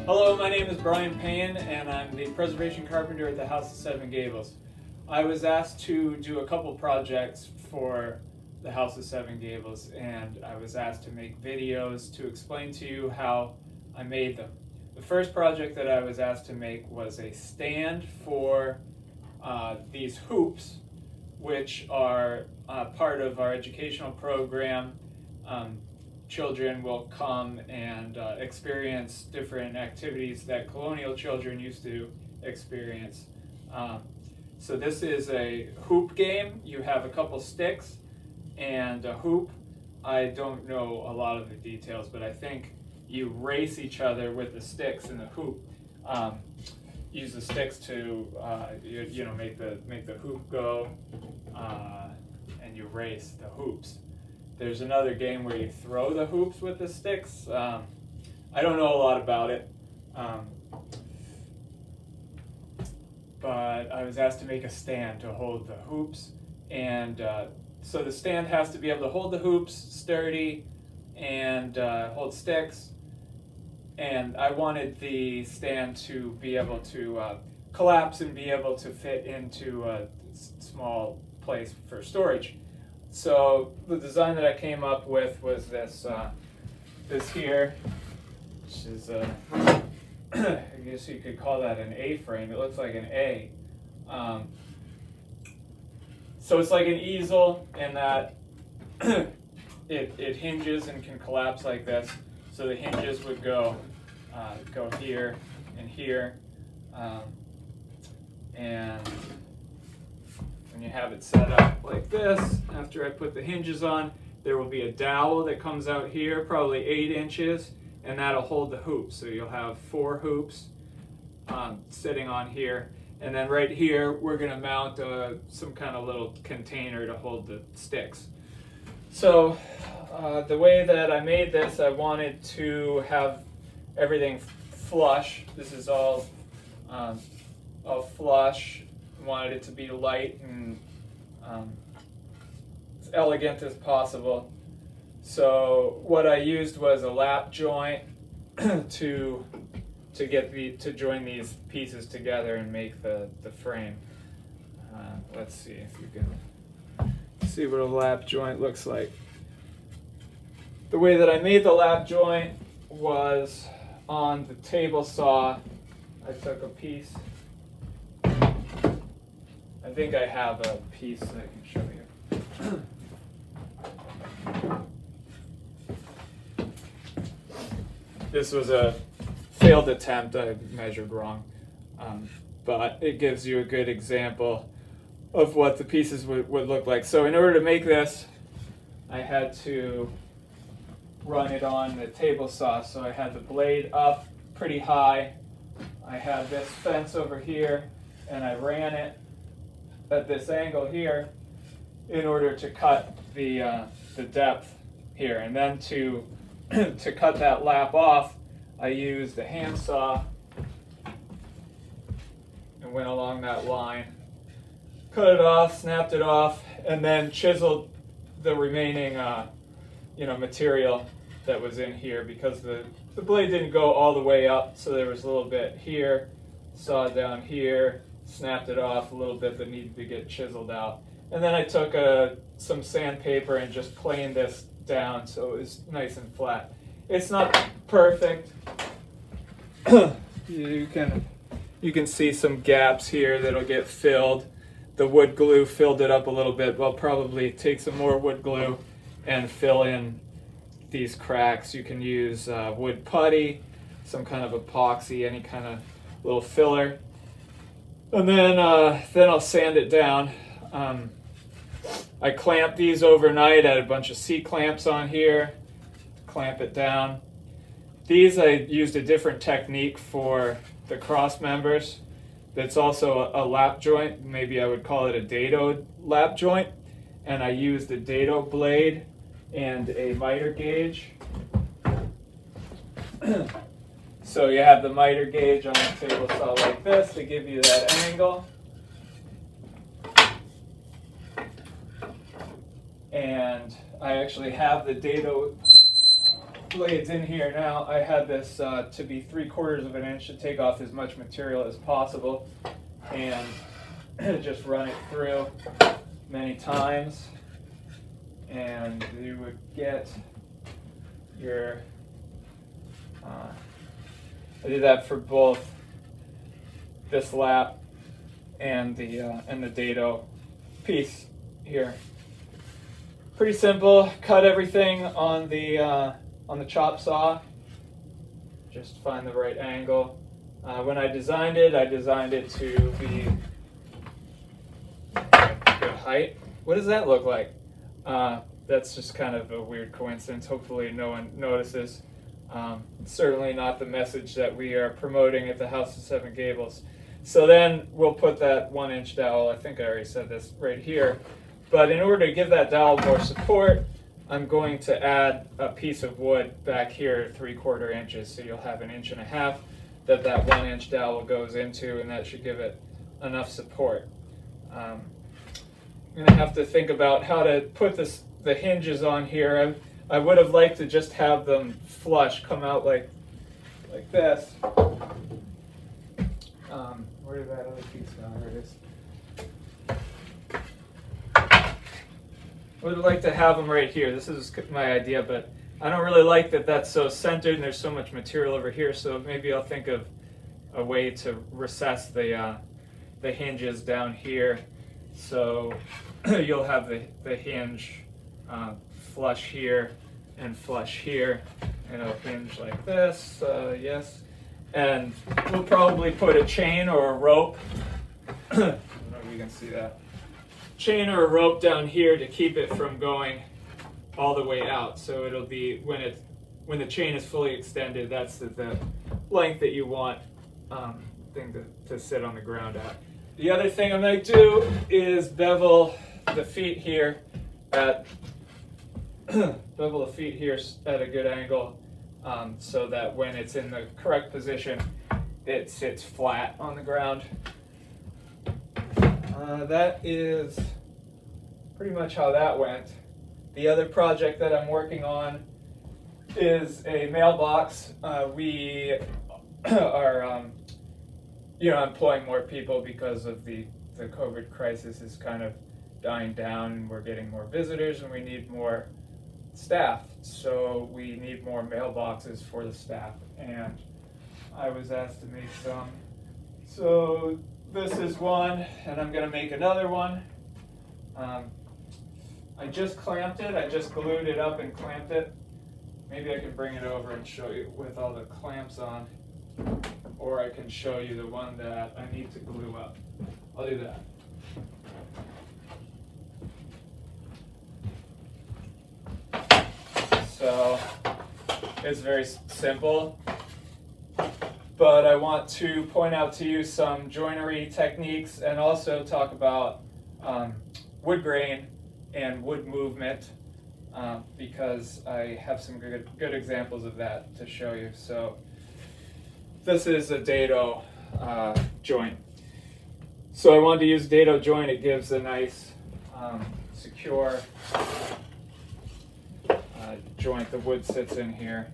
Hello, my name is Brian Payne, and I'm the preservation carpenter at the House of Seven Gables. I was asked to do a couple projects for the House of Seven Gables, and I was asked to make videos to explain to you how I made them. The first project that I was asked to make was a stand for these hoops, which are part of our educational program. Children will come and experience different activities that colonial children used to experience. So this is a hoop game. You have a couple sticks and a hoop. I don't know a lot of the details, but I think you race each other with the sticks and the hoop. Use the sticks to make the hoop go, and you race the hoops. There's another game where you throw the hoops with the sticks. I don't know a lot about it, but I was asked to make a stand to hold the hoops, and so the stand has to be able to hold the hoops sturdy and hold sticks, and I wanted the stand to be able to collapse and be able to fit into a small place for storage. So the design that I came up with was this here, which is I guess you could call that an A-frame. It looks like an A. So it's like an easel in that it hinges and can collapse like this. So the hinges would go here and here, and when you have it set up like this, after I put the hinges on, there will be a dowel that comes out here, probably 8 inches, and that'll hold the hoops. So you'll have 4 hoops sitting on here. And then right here, we're gonna mount some kind of little container to hold the sticks. So the way that I made this, I wanted to have everything flush. This is all flush. Wanted it to be light and as elegant as possible. So what I used was a lap joint to join these pieces together and make the frame. Let's see if you can see what a lap joint looks like. The way that I made the lap joint was on the table saw. I took a piece. I think I have a piece that I can show you. This was a failed attempt. I measured wrong, but it gives you a good example of what the pieces would look like. So in order to make this, I had to run it on the table saw. So I had the blade up pretty high. I had this fence over here, and I ran it at this angle here in order to cut the depth here. And then to cut that lap off, I used a handsaw and went along that line, cut it off, snapped it off, and then chiseled the remaining material that was in here, because the blade didn't go all the way up, so there was a little bit here, sawed down here, snapped it off a little bit that needed to get chiseled out. And then I took some sandpaper and just planed this down so it was nice and flat. It's not perfect. You can see some gaps here that'll get filled. The wood glue filled it up a little bit. I'll probably take some more wood glue and fill in these cracks. You can use wood putty, some kind of epoxy, any kind of little filler. And then I'll sand it down. I clamped these overnight. I had a bunch of C-clamps on here to clamp it down. These I used a different technique for the cross members. That's also a lap joint. Maybe I would call it a dado lap joint. And I used a dado blade and a miter gauge. So you have the miter gauge on the table saw like this to give you that angle. And I actually have the dado blades in here. Now I had this to be 3/4 of an inch to take off as much material as possible, and just run it through many times, and you would get your I did that for both this lap and the dado piece here. Pretty simple. Cut everything on the chop saw. Just find the right angle. When I designed it to be good height. What does that look like? That's just kind of a weird coincidence. Hopefully no one notices. It's certainly not the message that we are promoting at the House of Seven Gables. So then we'll put that 1-inch dowel, I think I already said this, right here. But in order to give that dowel more support, I'm going to add a piece of wood back here 3/4 inches. So you'll have 1.5 inches that 1-inch dowel goes into, and that should give it enough support. I'm going to have to think about how to put the hinges on here. I would have liked to just have them flush, come out like this. Where did that other piece go? There it is. I would like to have them right here. This is my idea, but I don't really like that that's so centered and there's so much material over here, so maybe I'll think of a way to recess the hinges down here, so you'll have the hinge flush here and flush here, and it'll hinge like this, yes. And we'll probably put a chain or a rope, I don't know if you can see that, chain or a rope down here to keep it from going all the way out. So it'll be, when the chain is fully extended, that's the length that you want thing to sit on the ground at. The other thing I might do is bevel the feet here at at a good angle, so that when it's in the correct position, it sits flat on the ground. That is pretty much how that went. The other project that I'm working on is a mailbox. We are employing more people because of the COVID crisis is kind of dying down, and we're getting more visitors, and we need more staff. So we need more mailboxes for the staff, and I was asked to make some. So this is one, and I'm going to make another one. I just clamped it. I just glued it up and clamped it. Maybe I can bring it over and show you with all the clamps on, or I can show you the one that I need to glue up. I'll do that. So it's very simple, but I want to point out to you some joinery techniques and also talk about wood grain and wood movement, because I have some good examples of that to show you. So this is a dado joint. So I wanted to use dado joint. It gives a nice secure joint. The wood sits in here,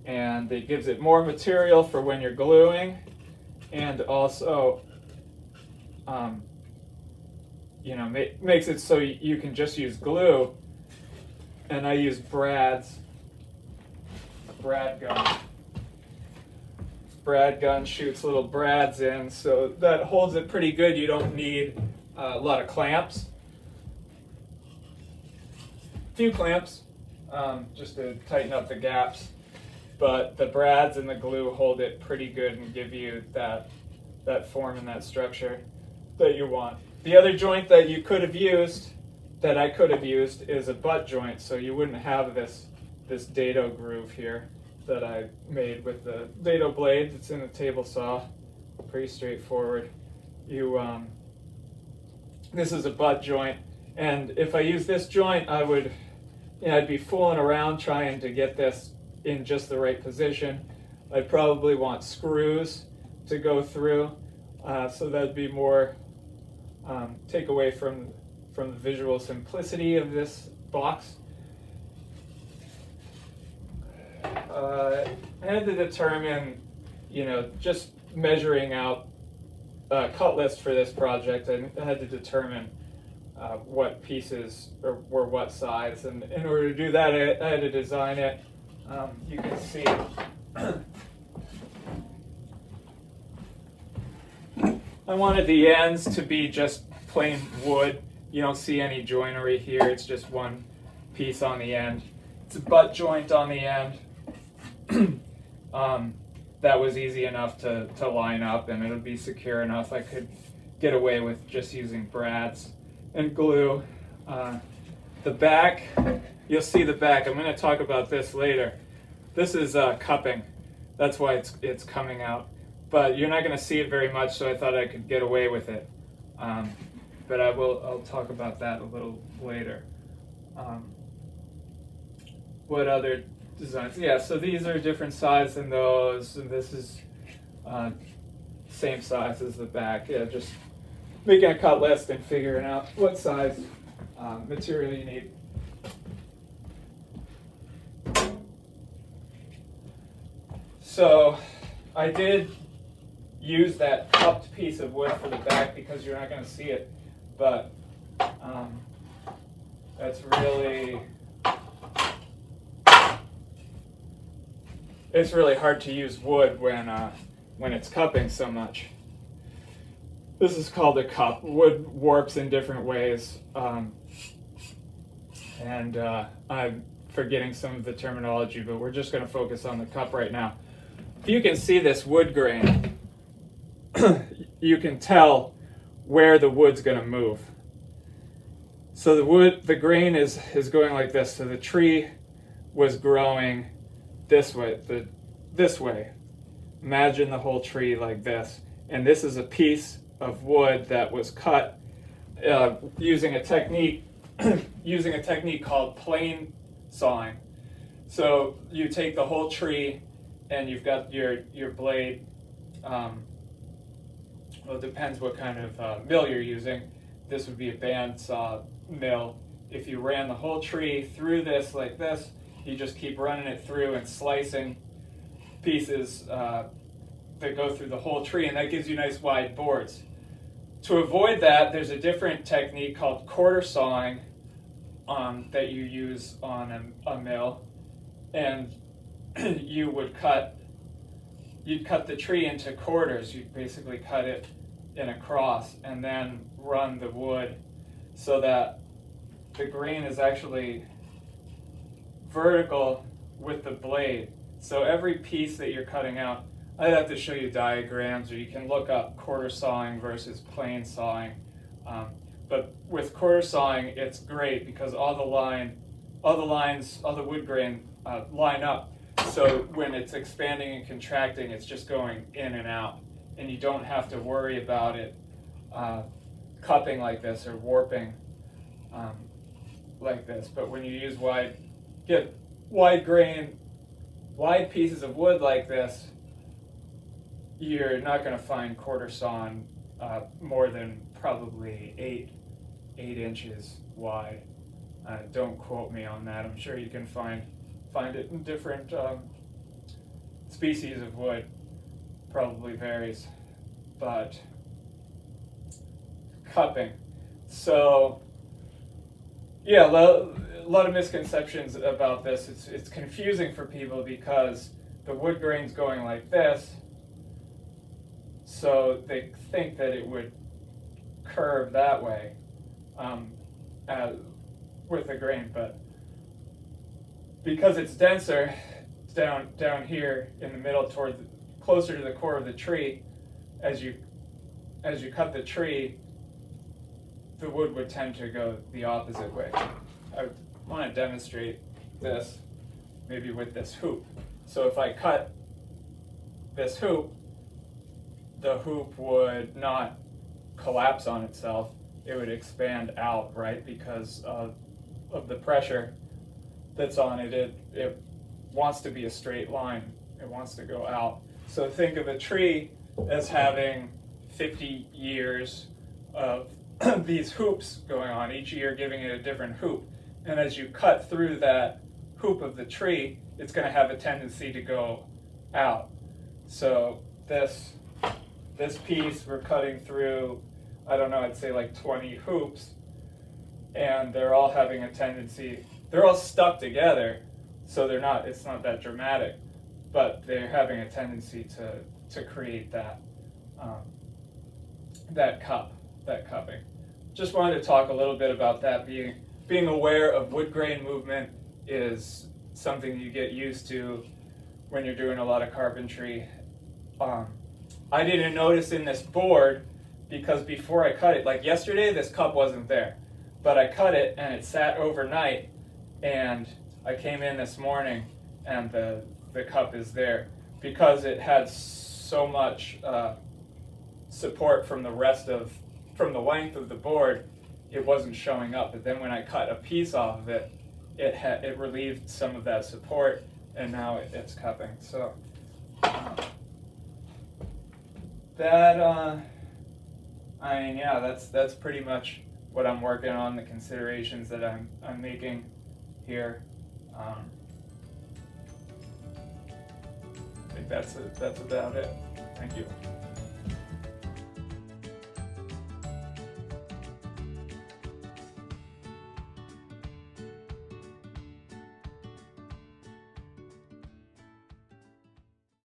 and it gives it more material for when you're gluing, and also makes it so you can just use glue. And I use brad gun. Brad gun shoots little brads in, so that holds it pretty good. You don't need a lot of clamps. A few clamps, just to tighten up the gaps. But the brads and the glue hold it pretty good and give you that form and that structure that you want. The other joint that you could have used, that I could have used, is a butt joint, so you wouldn't have this dado groove here that I made with the dado blade. It's in the table saw, pretty straightforward. This is a butt joint, and if I use this joint, I'd be fooling around trying to get this in just the right position. I'd probably want screws to go through, so that'd be more take away from the visual simplicity of this box. I had to determine, just measuring out a cut list for this project. I had to determine what pieces were what size, and in order to do that, I had to design it. You can see I wanted the ends to be just plain wood. You don't see any joinery here. It's just one piece on the end. It's a butt joint on the end. That was easy enough to line up, and it would be secure enough. I could get away with just using brads and glue. The back, you'll see the back. I'm going to talk about this later. This is cupping. That's why it's coming out. But you're not going to see it very much, so I thought I could get away with it. But I'll talk about that a little later. What other designs? Yeah, so these are different size than those, and this is same size as the back. Yeah, just making a cut list and figuring out what size material you need. So I did use that cupped piece of wood for the back because you're not going to see it, but it's really hard to use wood when it's cupping so much. This is called a cup. Wood warps in different ways, and I'm forgetting some of the terminology, but we're just going to focus on the cup right now. If you can see this wood grain, you can tell where the wood's going to move. So the grain is going like this. So the tree was growing this way. Imagine the whole tree like this. And this is a piece of wood that was cut using a technique called plane sawing. So you take the whole tree, and you've got your blade. Well, it depends what kind of mill you're using. This would be a bandsaw mill. If you ran the whole tree through this like this, you just keep running it through and slicing pieces that go through the whole tree, and that gives you nice wide boards. To avoid that, there's a different technique called quarter sawing that you use on a mill, and you'd cut the tree into quarters. You'd basically cut it in a cross and then run the wood so that the grain is actually vertical with the blade. So every piece that you're cutting out, I'd have to show you diagrams, or you can look up quarter sawing versus plane sawing. But with quarter sawing, it's great because all the wood grain line up. So when it's expanding and contracting, it's just going in and out, and you don't have to worry about it cupping like this or warping like this. But when you use wide pieces of wood like this, you're not going to find quarter sawn more than probably 8 inches wide. Don't quote me on that. I'm sure you can find it in different species of wood. Probably varies, but cupping. So yeah, a lot of misconceptions about this. It's confusing for people because the wood grain's going like this, so they think that it would curve that way with the grain, but because it's denser, it's down here in the middle, closer to the core of the tree. As you cut the tree, the wood would tend to go the opposite way. I want to demonstrate this maybe with this hoop. So if I cut this hoop, the hoop would not collapse on itself. It would expand out, right? Because of the pressure that's on it. It wants to be a straight line. It wants to go out. So think of a tree as having 50 years of these hoops going on, each year giving it a different hoop. And as you cut through that hoop of the tree, it's going to have a tendency to go out. So this piece we're cutting through, I don't know, I'd say like 20 hoops, and they're all having a tendency, they're all stuck together, so it's not that dramatic, but they're having a tendency to create that cupping. Just wanted to talk a little bit about that. Being aware of wood grain movement is something you get used to when you're doing a lot of carpentry. I didn't notice in this board because before I cut it, like yesterday, this cup wasn't there, but I cut it and it sat overnight, and I came in this morning and the cup is there because it had so much support from the length of the board. It wasn't showing up, but then when I cut a piece off of it, it relieved some of that support, and now it's cupping. So that's pretty much what I'm working on, the considerations that I'm making here. I think that's about it. Thank you.